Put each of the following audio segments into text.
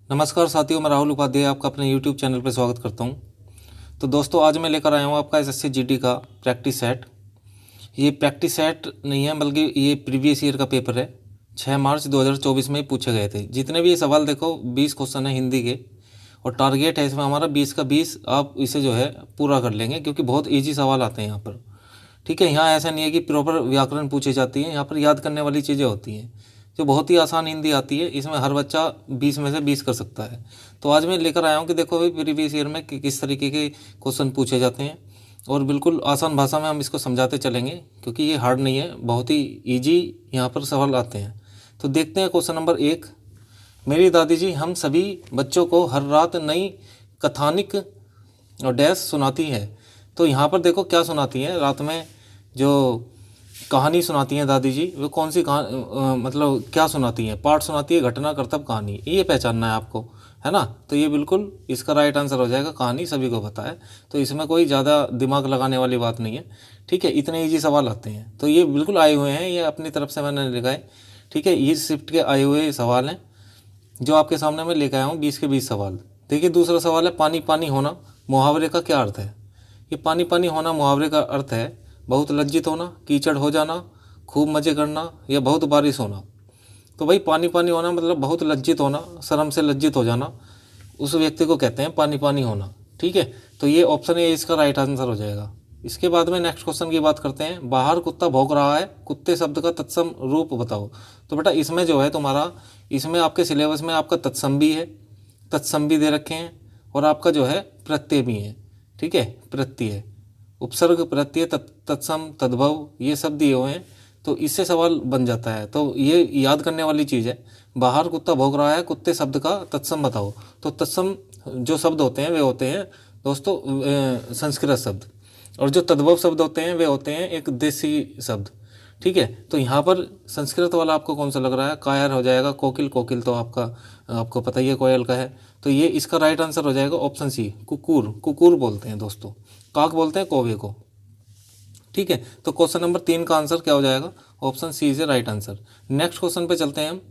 नमस्कार साथियों, मैं राहुल उपाध्याय आपका अपने YouTube चैनल पर स्वागत करता हूं। तो दोस्तों, आज मैं लेकर आया हूं आपका एसएससी जीडी का प्रैक्टिस सेट। ये प्रैक्टिस सेट नहीं है, बल्कि ये प्रीवियस ईयर का पेपर है। 6 मार्च 2024 में पूछे गए थे। जितने भी ये सवाल देखो, 20 क्वेश्चन है हिंदी के, और टारगेट है इसमें हमारा 20 का 20। आप इसे जो है पूरा कर लेंगे, क्योंकि बहुत ईजी सवाल आते हैं यहाँ पर। ठीक है, यहाँ ऐसा नहीं है कि प्रॉपर व्याकरण पूछी जाती है, यहाँ पर याद करने वाली चीज़ें होती हैं जो बहुत ही आसान हिंदी आती है। इसमें हर बच्चा 20 में से 20 कर सकता है। तो आज मैं लेकर आया हूँ कि देखो भाई, प्रीवियस ईयर में किस तरीके के क्वेश्चन पूछे जाते हैं, और बिल्कुल आसान भाषा में हम इसको समझाते चलेंगे, क्योंकि ये हार्ड नहीं है, बहुत ही ईजी यहाँ पर सवाल आते हैं। तो देखते हैं क्वेश्चन नंबर 1। मेरी दादी जी हम सभी बच्चों को हर रात नई कथानिक और डैश सुनाती है। तो यहाँ पर देखो क्या सुनाती है, रात में जो कहानी सुनाती हैं दादी जी, वो कौन सी मतलब क्या सुनाती हैं? पाठ सुनाती है, घटना, करतब, कहानी, ये पहचानना है आपको, है ना। तो ये बिल्कुल इसका राइट आंसर हो जाएगा। कहानी सभी को पता है, तो इसमें कोई ज़्यादा दिमाग लगाने वाली बात नहीं है। ठीक है, इतने ईजी सवाल आते हैं, तो ये बिल्कुल आए हुए हैं, ये अपनी तरफ से मैंने लिखा है। ठीक है, ये शिफ्ट के आए हुए सवाल हैं जो आपके सामने मैं लेकर आया हूँ, 20 के 20 सवाल। देखिए, दूसरा सवाल है, पानी पानी होना मुहावरे का क्या अर्थ है? ये पानी पानी होना मुहावरे का अर्थ है बहुत लज्जित होना, कीचड़ हो जाना, खूब मज़े करना, या बहुत बारिश होना। तो भाई, पानी पानी होना मतलब बहुत लज्जित होना, शर्म से लज्जित हो जाना, उस व्यक्ति को कहते हैं पानी पानी होना। ठीक है, तो ये ऑप्शन ए इसका राइट आंसर हो जाएगा। इसके बाद में नेक्स्ट क्वेश्चन की बात करते हैं। बाहर कुत्ता भौंक रहा है, कुत्ते शब्द का तत्सम रूप बताओ। तो बेटा, इसमें जो है तुम्हारा, इसमें आपके सिलेबस में आपका तत्सम भी है, तत्सम भी दे रखे हैं, और आपका जो है प्रत्यय भी है। ठीक है, प्रत्यय, उपसर्ग, प्रत्यय, तत्सम, तद्भव, ये सब दिए हुए हैं, तो इससे सवाल बन जाता है। तो ये याद करने वाली चीज़ है। बाहर कुत्ता भौंक रहा है, कुत्ते शब्द का तत्सम बताओ। तो तत्सम जो शब्द होते हैं वे होते हैं दोस्तों संस्कृत शब्द, और जो तद्भव शब्द होते हैं वे होते हैं एक देसी शब्द। ठीक है, तो यहाँ पर संस्कृत वाला आपको कौन सा लग रहा है? कायर हो जाएगा। कोकिल, कोकिल तो आपको पता ही है, कोयल का है। तो ये इसका राइट आंसर हो जाएगा ऑप्शन सी, कुकुर। कुकुर बोलते हैं दोस्तों, काक बोलते हैं कौवे को। ठीक है, तो क्वेश्चन नंबर 3 का आंसर क्या हो जाएगा? Option C is a right answer. Next question पे चलते हैं हम।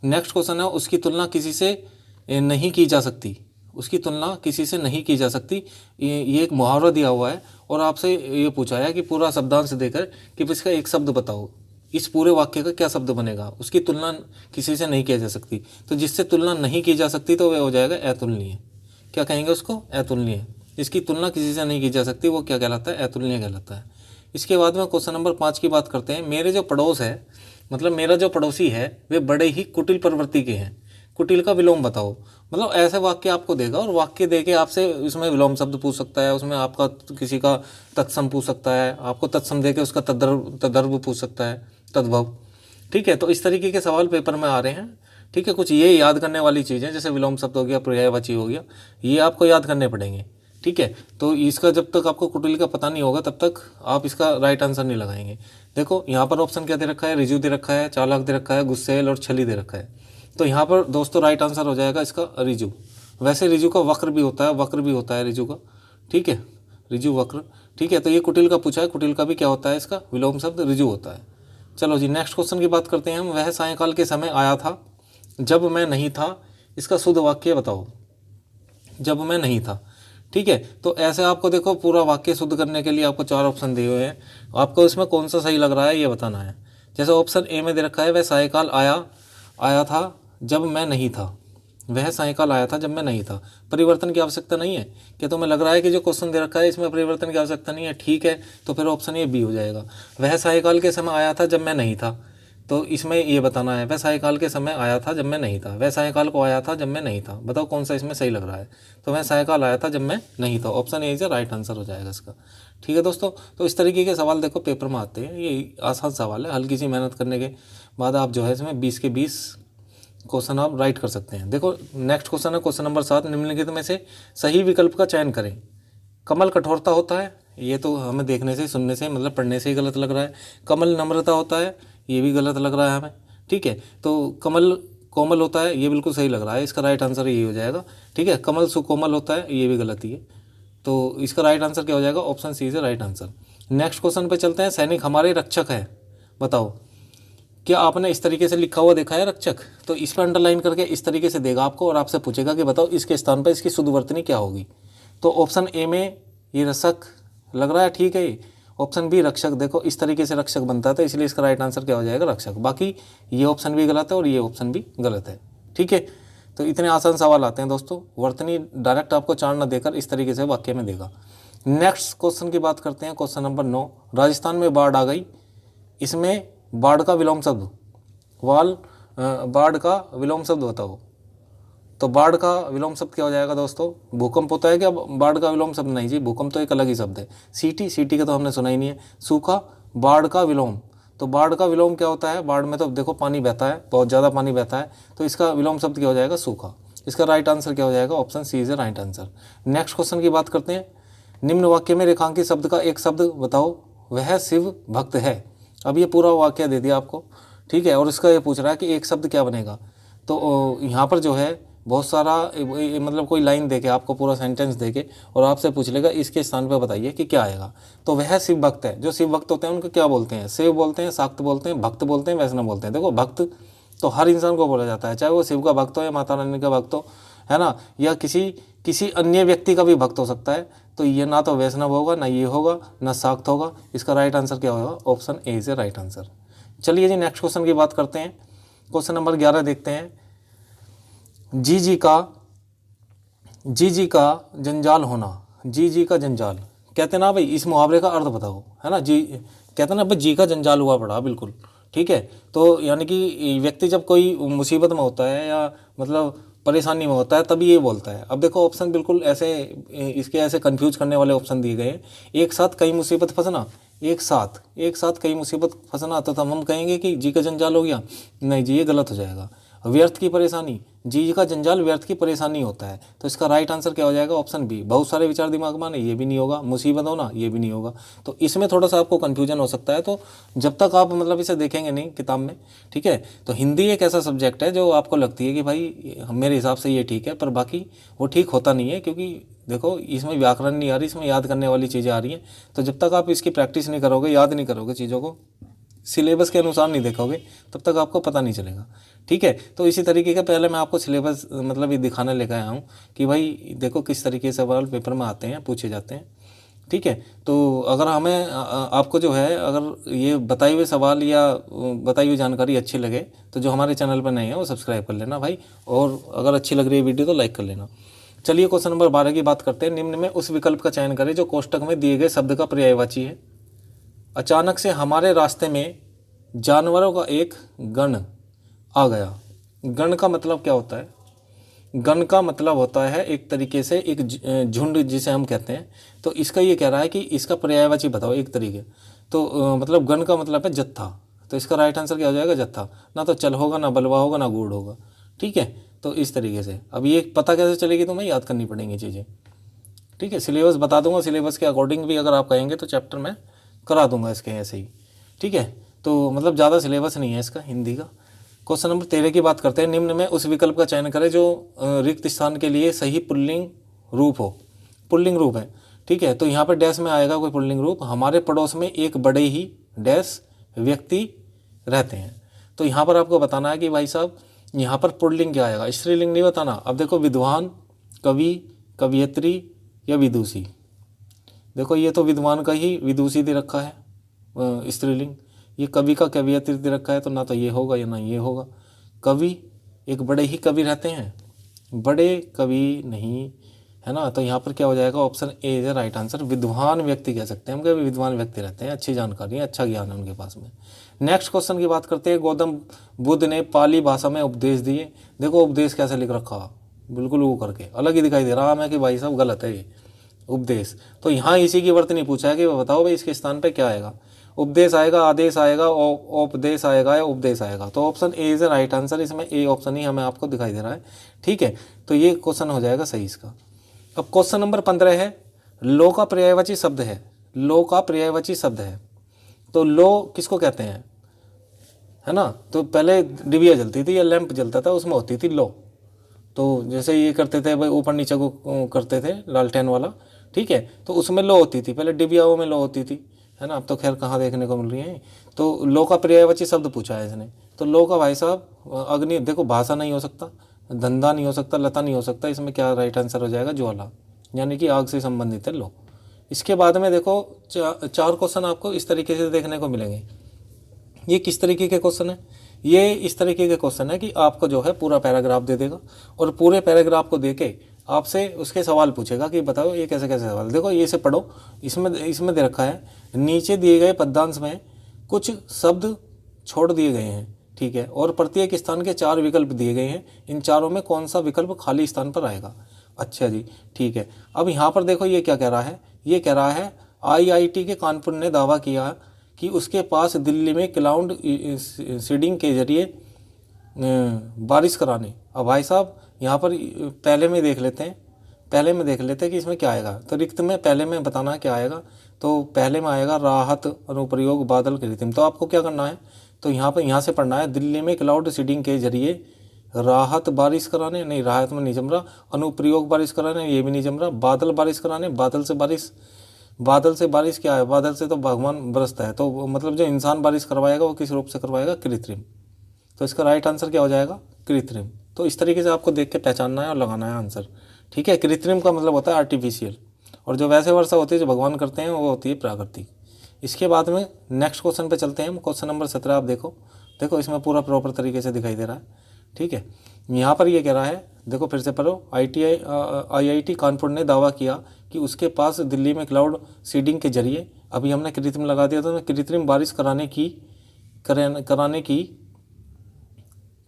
नेक्स्ट क्वेश्चन है, उसकी तुलना किसी से नहीं की जा सकती। उसकी तुलना किसी से नहीं की जा सकती, ये एक मुहावरा दिया हुआ है, और आपसे ये पूछा है कि पूरा शब्दांश देकर कि इसका एक शब्द बताओ, इस पूरे वाक्य का क्या शब्द बनेगा। उसकी तुलना किसी से नहीं की जा सकती, तो जिससे तुलना नहीं की जा सकती तो वह हो जाएगा अतुलनीय। क्या कहेंगे उसको? अतुलनीय। जिसकी तुलना किसी से नहीं की जा सकती वो क्या कहलाता है? अतुलनीय कहलाता है। इसके बाद में क्वेश्चन नंबर 5 की बात करते हैं। मेरे जो पड़ोस है, मतलब मेरा जो पड़ोसी है, वे बड़े ही कुटिल प्रवृत्ति के हैं। कुटिल का विलोम बताओ। मतलब ऐसे वाक्य आपको देगा, और वाक्य देके आपसे इसमें विलोम शब्द पूछ सकता है, उसमें आपका किसी का तत्सम पूछ सकता है, आपको तत्सम देके उसका तदर्भ पूछ सकता है, तद्भव। ठीक है, तो इस तरीके के सवाल पेपर में आ रहे हैं। ठीक है, कुछ ये याद करने वाली चीज़ें, जैसे विलोम शब्द हो गया, पर्यायवाची हो गया, ये आपको याद करने पड़ेंगे। ठीक है, तो इसका जब तक आपको कुटिल का पता नहीं होगा तब तक आप इसका राइट आंसर नहीं लगाएंगे। देखो यहाँ पर ऑप्शन क्या दे रखा है? रिजु दे रखा है, चालाक दे रखा है, गुस्सैल और छली दे रखा है। तो यहाँ पर दोस्तों राइट आंसर हो जाएगा इसका रिजु। वैसे रिजु का वक्र भी होता है, वक्र भी होता है रिजु का। ठीक है, रिजु वक्र। ठीक है, तो ये कुटिल का पूछा है, कुटिल का भी क्या होता है? इसका विलोम शब्द रिजु होता है। चलो जी, नेक्स्ट क्वेश्चन की बात करते हैं हम। वह सायंकाल के समय आया था जब मैं नहीं था, इसका शुद्ध वाक्य बताओ। जब मैं नहीं था। ठीक है, तो ऐसे आपको देखो पूरा वाक्य शुद्ध करने के लिए आपको 4 ऑप्शन दिए हुए हैं, आपको इसमें कौन सा सही लग रहा है ये बताना है। जैसे ऑप्शन ए में दे रखा है, वह सायंकाल आया था जब मैं नहीं था। वह सायंकाल आया था जब मैं नहीं था, परिवर्तन की आवश्यकता नहीं है। क्या तुम्हें लग रहा है कि जो क्वेश्चन दे रखा है इसमें परिवर्तन की आवश्यकता नहीं है? ठीक है, तो फिर ऑप्शन ए बी हो जाएगा। वह सायंकाल के समय आया था जब मैं नहीं था, तो इसमें ये बताना है, वह सायंकाल के समय आया था जब मैं नहीं था। वह सायंकाल को आया था जब मैं नहीं था, बताओ कौन सा इसमें सही लग रहा है? तो वह सायंकाल आया था जब मैं नहीं था, ऑप्शन ए से राइट आंसर हो जाएगा इसका। ठीक है दोस्तों, तो इस तरीके के सवाल देखो पेपर में आते हैं। ये आसान सवाल है, हल्की सी मेहनत करने के बाद आप जो है इसमें 20 के 20 क्वेश्चन आप राइट कर सकते हैं। देखो नेक्स्ट क्वेश्चन है, क्वेश्चन नंबर 7। निम्नलिखित में से सही विकल्प का चयन करें। कमल कठोरता होता है, ये तो हमें देखने से, सुनने से, मतलब पढ़ने से ही गलत लग रहा है। कमल नम्रता होता है, ये भी गलत लग रहा है हमें। ठीक है, तो कमल कोमल होता है, ये बिल्कुल सही लग रहा है, इसका राइट आंसर यही हो जाएगा। ठीक है, कमल सुकोमल होता है, ये भी गलत ही है। तो इसका राइट आंसर क्या हो जाएगा? Option C is right answer. Next question पे चलते हैं। सैनिक हमारे रक्षक है, बताओ। क्या आपने इस तरीके से लिखा हुआ देखा है रक्षक? तो इस पर अंडरलाइन करके इस तरीके से देगा आपको और आपसे पूछेगा कि बताओ इसके स्थान पर इसकी शुद्धवर्तनी क्या होगी। तो ऑप्शन ए में ये रसक लग रहा है, ठीक है। ऑप्शन बी रक्षक, देखो इस तरीके से रक्षक बनता है, तो इसलिए इसका राइट आंसर क्या हो जाएगा? रक्षक। बाकी ये ऑप्शन भी गलत है और ये ऑप्शन भी गलत है, ठीक है। तो इतने आसान सवाल आते हैं दोस्तों, वर्तनी डायरेक्ट आपको चार न देकर इस तरीके से वाक्य में देगा। नेक्स्ट क्वेश्चन की बात करते हैं, क्वेश्चन नंबर 9। राजस्थान में बाढ़ आ गई, इसमें बाढ़ का विलोम शब्द बाढ़ का विलोम शब्द बताओ। तो बाढ़ का विलोम शब्द क्या हो जाएगा दोस्तों? भूकंप होता है क्या बाढ़ का विलोम शब्द? नहीं जी, भूकंप तो एक अलग ही शब्द है। सीटी का तो हमने सुना ही नहीं है। सूखा, बाढ़ का विलोम। तो बाढ़ का विलोम क्या होता है? बाढ़ में तो देखो पानी बहता है, बहुत ज़्यादा पानी बहता है, तो इसका विलोम शब्द क्या हो जाएगा? सूखा। इसका राइट आंसर क्या हो जाएगा? Option C is right answer. Next question की बात करते हैं। निम्न वाक्य में रेखांकित शब्द का एक शब्द बताओ, वह शिव भक्त है। अब ये पूरा वाक्य दे दिया आपको, ठीक है, और इसका ये पूछ रहा है कि एक शब्द क्या बनेगा। तो यहाँ पर जो है बहुत सारा मतलब कोई लाइन देके आपको पूरा सेंटेंस देके और आपसे पूछ लेगा इसके स्थान पर बताइए कि क्या आएगा। तो वह शिव भक्त है। जो शिव भक्त होते हैं उनको क्या बोलते हैं? शिव बोलते हैं, शाक्त बोलते हैं, भक्त बोलते हैं, वैष्णव बोलते हैं। देखो भक्त तो हर इंसान को बोला जाता है, चाहे वो शिव का भक्त हो या माता रानी का भक्त हो, है ना, या किसी अन्य व्यक्ति का भी भक्त हो सकता है। तो ये ना तो वैष्णव होगा, ना ये होगा, ना शाक्त होगा। इसका राइट आंसर क्या होगा? Option A is a right answer. चलिए जी नेक्स्ट क्वेश्चन की बात करते हैं। क्वेश्चन नंबर 11 देखते हैं। जी का जंजाल होना। जी का जंजाल कहते हैं ना भाई, इस मुहावरे का अर्थ बताओ, है ना। जी कहते हैं ना भाई, जी का जंजाल हुआ पड़ा, बिल्कुल ठीक है। तो यानी कि व्यक्ति जब कोई मुसीबत में होता है या मतलब परेशानी में होता है तभी ये बोलता है। अब देखो ऑप्शन बिल्कुल ऐसे इसके ऐसे कंफ्यूज करने वाले ऑप्शन दिए गए हैं। एक साथ कई मुसीबत फंसना, एक साथ कई मुसीबत फंसना, तो हम कहेंगे कि जी का जंजाल हो गया। नहीं जी, ये गलत हो जाएगा। व्यर्थ की परेशानी, जी का जंजाल व्यर्थ की परेशानी होता है। तो इसका राइट आंसर क्या हो जाएगा? Option B. बहुत सारे विचार दिमाग में आने, ये भी नहीं होगा। मुसीबत होना, ये भी नहीं होगा। तो इसमें थोड़ा सा आपको कन्फ्यूजन हो सकता है। तो जब तक आप मतलब इसे देखेंगे नहीं किताब में, ठीक है। तो हिंदी एक ऐसा सब्जेक्ट है जो आपको लगती है कि भाई मेरे हिसाब से ये ठीक है, पर बाकी वो ठीक होता नहीं है, क्योंकि देखो इसमें व्याकरण नहीं आ रही, इसमें याद करने वाली चीज़ें आ रही हैं। तो जब तक आप इसकी प्रैक्टिस नहीं करोगे, याद नहीं करोगे चीज़ों को, सिलेबस के अनुसार नहीं देखोगे, तब तक आपको पता नहीं चलेगा, ठीक है। तो इसी तरीके का पहले मैं आपको सिलेबस मतलब ये दिखाने लेकर आया हूँ कि भाई देखो किस तरीके से सवाल पेपर में आते हैं, पूछे जाते हैं, ठीक है। तो अगर हमें आपको जो है अगर ये बताए हुए सवाल या बताई हुई जानकारी अच्छी लगे तो जो हमारे चैनल पर नए हैं वो सब्सक्राइब कर लेना भाई, और अगर अच्छी लग रही है वीडियो तो लाइक कर लेना। चलिए क्वेश्चन नंबर 12 की बात करते हैं। निम्न में उस विकल्प का चयन करें जो कोष्टक में दिए गए शब्द का पर्यायवाची है। अचानक से हमारे रास्ते में जानवरों का एक गण आ गया। गण का मतलब क्या होता है? गण का मतलब होता है एक तरीके से एक झुंड जिसे हम कहते हैं। तो इसका ये कह रहा है कि इसका पर्यायवाची बताओ एक तरीके। तो मतलब गण का मतलब है जत्था। तो इसका राइट आंसर क्या हो जाएगा? जत्था। ना तो चल होगा, ना बलवा होगा, ना गूढ़ होगा, ठीक है। तो इस तरीके से अब ये पता कैसे चलेगी? तुम्हें याद करनी पड़ेंगी चीज़ें, ठीक है। सिलेबस बता दूंगा, सिलेबस के अकॉर्डिंग भी अगर आप कहेंगे तो चैप्टर में करा दूंगा इसके ऐसे ही, ठीक है। तो मतलब ज़्यादा सिलेबस नहीं है इसका हिंदी का। क्वेश्चन नंबर 13 की बात करते हैं। निम्न में उस विकल्प का चयन करें जो रिक्त स्थान के लिए सही पुल्लिंग रूप हो। पुल्लिंग रूप है, ठीक है। तो यहाँ पर डैश में आएगा कोई पुल्लिंग रूप। हमारे पड़ोस में एक बड़े ही डैश व्यक्ति रहते हैं। तो यहाँ पर आपको बताना है कि भाई साहब यहाँ पर पुल्लिंग क्या आएगा, स्त्रीलिंग नहीं बताना। अब देखो विद्वान, कवि, कवियत्री या विदुषी। देखो ये तो विद्वान का ही विदुषी दे रखा है स्त्रीलिंग, ये कवि का कवियत्री दे रखा है, तो ना तो ये होगा या ना ये होगा। कवि, एक बड़े ही कवि रहते हैं, बड़े कवि नहीं, है ना। तो यहाँ पर क्या हो जाएगा? Option A is right answer. विद्वान व्यक्ति कह सकते हैं हम, कभी विद्वान व्यक्ति रहते हैं, अच्छी जानकारी है, अच्छा ज्ञान है उनके पास में। नेक्स्ट क्वेश्चन की बात करते हैं। गौतम बुद्ध ने पाली भाषा में उपदेश दिए। देखो उपदेश कैसे लिख रखा, बिल्कुल वो करके अलग ही दिखाई दे रहा है कि भाई साहब गलत है ये उपदेश। तो यहाँ इसी की वर्तनी पूछा है कि बताओ भाई इसके स्थान पे क्या आएगा। उपदेश आएगा, आदेश आएगा, उपदेश आएगा या उपदेश आएगा। तो option A is right answer. इसमें ए ऑप्शन ही हमें आपको दिखाई दे रहा है, ठीक है। तो ये क्वेश्चन हो जाएगा सही इसका। अब क्वेश्चन नंबर 15 है। लो का पर्यायवाची शब्द है। लो का पर्यायवाची शब्द है। तो लो किसको कहते हैं, है ना। तो पहले डिबिया जलती थी या लैंप जलता था, उसमें होती थी लो। तो जैसे ये करते थे भाई, ऊपर नीचे को करते थे लालटेन वाला, ठीक है। तो उसमें लो होती थी, पहले डिबियाओं में लो होती थी, है ना। अब तो खैर कहाँ देखने को मिल रही है। तो लो का पर्यायवाची शब्द पूछा है इसने, तो लो का भाई साहब अग्नि, देखो भाषा नहीं हो सकता, धंधा नहीं हो सकता, लता नहीं हो सकता, इसमें क्या राइट आंसर हो जाएगा, ज्वाला, यानी कि आग से संबंधित है लो। इसके बाद में देखो चार क्वेश्चन आपको इस तरीके से देखने को मिलेंगे। ये किस तरीके के क्वेश्चन है, ये इस तरीके के क्वेश्चन है कि आपको जो है पूरा पैराग्राफ दे देगा और पूरे पैराग्राफ को देके आपसे उसके सवाल पूछेगा कि बताओ ये कैसे कैसे सवाल। देखो ये से पढ़ो, इसमें दे रखा है नीचे दिए गए पद्यांश में कुछ शब्द छोड़ दिए गए हैं, ठीक है, और प्रत्येक स्थान के 4 विकल्प दिए गए हैं, इन चारों में कौन सा विकल्प खाली स्थान पर आएगा। अच्छा जी, ठीक है। अब यहाँ पर देखो ये क्या कह रहा है, ये कह रहा है IIT के कानपुर ने दावा किया कि उसके पास दिल्ली में क्लाउड सीडिंग के जरिए बारिश कराने। अब भाई साहब यहाँ पर पहले में देख लेते हैं कि इसमें क्या आएगा। तो रिक्त में पहले में बताना क्या आएगा, तो पहले में आएगा राहत अनुप्रयोग बादल कृत्रिम। तो आपको क्या करना है, तो यहाँ से पढ़ना है दिल्ली में क्लाउड सीडिंग के जरिए राहत बारिश कराने, नहीं राहत में नहीं जम रहा, अनुप्रयोग बारिश कराने ये भी नहीं जम रहा, बादल बारिश कराने, बादल से बारिश क्या है, बादल से तो भगवान बरसता है, तो मतलब जो इंसान बारिश करवाएगा वो किस रूप से करवाएगा, कृत्रिम। तो इसका राइट आंसर क्या हो जाएगा, कृत्रिम। तो इस तरीके से आपको देख के पहचानना है और लगाना है आंसर, ठीक है। कृत्रिम का मतलब होता है आर्टिफिशियल, और जो वैसे वर्षा होती है जो भगवान करते हैं वो होती है प्राकृतिक। इसके बाद में नेक्स्ट क्वेश्चन पे चलते हैं हम। क्वेश्चन नंबर 17 आप देखो इसमें पूरा प्रॉपर तरीके से दिखाई दे रहा है, ठीक है। यहाँ पर ये कह रहा है, देखो फिर से पढ़ो, IIT कानपुर ने दावा किया कि उसके पास दिल्ली में क्लाउड सीडिंग के जरिए, अभी हमने कृत्रिम लगा दिया, तो कृत्रिम बारिश कराने की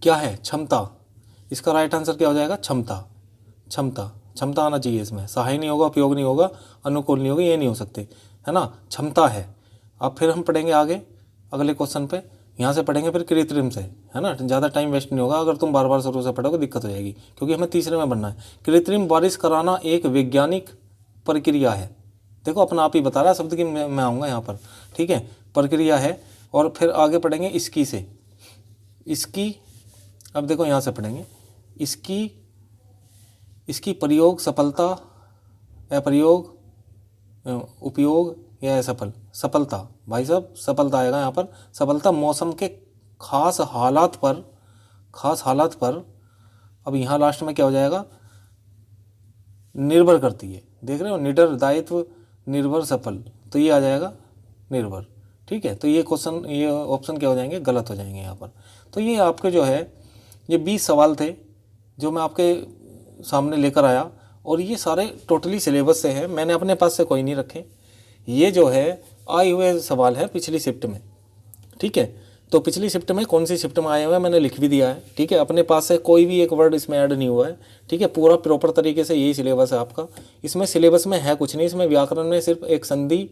क्या है, क्षमता। इसका राइट आंसर क्या हो जाएगा, क्षमता आना चाहिए इसमें, सहाय नहीं होगा, उपयोग नहीं होगा, अनुकूल नहीं होगा, ये नहीं हो सकते, है ना, क्षमता है। अब फिर हम पढ़ेंगे आगे अगले क्वेश्चन पे, यहाँ से पढ़ेंगे फिर कृत्रिम से, है ना, ज़्यादा टाइम वेस्ट नहीं होगा। अगर तुम बार बार शुरू से पढ़ोगे दिक्कत हो जाएगी, क्योंकि हमें तीसरे में बनना है। कृत्रिम बारिश कराना एक वैज्ञानिक प्रक्रिया है, देखो अपना आप ही बता रहा है शब्द की, मैं आऊँगा यहाँ पर, ठीक है, प्रक्रिया है। और फिर आगे पढ़ेंगे इसकी, अब देखो यहाँ से पढ़ेंगे इसकी प्रयोग, सफलता, अप्रयोग, उपयोग या सफलता। भाई साहब सफलता आएगा यहाँ पर। सफलता मौसम के खास हालात पर, अब यहाँ लास्ट में क्या हो जाएगा, निर्भर करती है, देख रहे हो, निडर, दायित्व, निर्भर, सफल, तो ये आ जाएगा निर्भर, ठीक है। तो ये क्वेश्चन, ये ऑप्शन क्या हो जाएंगे, गलत हो जाएंगे यहाँ पर। तो ये आपके जो है ये 20 सवाल थे जो मैं आपके सामने लेकर आया, और ये सारे टोटली सिलेबस से हैं, मैंने अपने पास से कोई नहीं रखे। ये जो है आए हुए सवाल है पिछली शिफ्ट में, ठीक है। तो पिछली शिफ्ट में कौन सी शिफ्ट में आए हुए हैं मैंने लिख भी दिया है, ठीक है। अपने पास से कोई भी एक वर्ड इसमें ऐड नहीं हुआ है, ठीक है। पूरा प्रॉपर तरीके से यही सिलेबस है आपका। इसमें सिलेबस में है कुछ नहीं, इसमें व्याकरण में सिर्फ एक संधि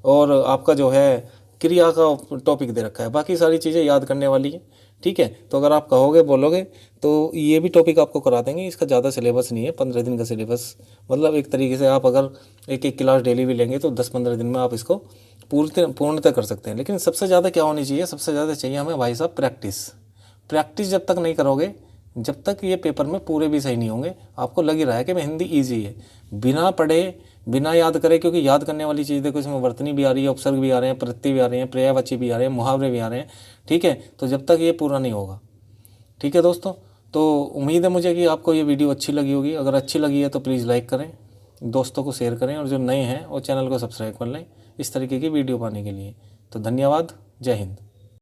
और आपका जो है क्रिया का टॉपिक दे रखा है, बाकी सारी चीज़ें याद करने वाली है, ठीक है। तो अगर आप कहोगे बोलोगे तो ये भी टॉपिक आपको करा देंगे। इसका ज़्यादा सिलेबस नहीं है, 15 दिन का सिलेबस, मतलब एक तरीके से आप अगर एक क्लास डेली भी लेंगे तो 10-15 दिन में आप इसको पूर्णतः कर सकते हैं। लेकिन सबसे ज़्यादा क्या होनी चाहिए, सबसे ज़्यादा चाहिए हमें भाई साहब प्रैक्टिस जब तक नहीं करोगे, जब तक ये पेपर में पूरे भी सही नहीं होंगे। आपको लग ही रहा है कि मैं हिंदी ईजी है, बिना पढ़े बिना याद करे, क्योंकि याद करने वाली चीज़ देखो इसमें वर्तनी भी आ रही है, उपसर्ग भी आ रहे हैं, प्रत्यय भी आ रहे हैं, पर्यायवाची भी आ रहे हैं, मुहावरे भी आ रहे हैं, ठीक है। तो जब तक ये पूरा नहीं होगा, ठीक है दोस्तों। तो उम्मीद है मुझे कि आपको ये वीडियो अच्छी लगी होगी। अगर अच्छी लगी है तो प्लीज़ लाइक करें, दोस्तों को शेयर करें, और जो नए हैं वो चैनल को सब्सक्राइब कर लें इस तरीके की वीडियो पाने के लिए। तो धन्यवाद, जय हिंद।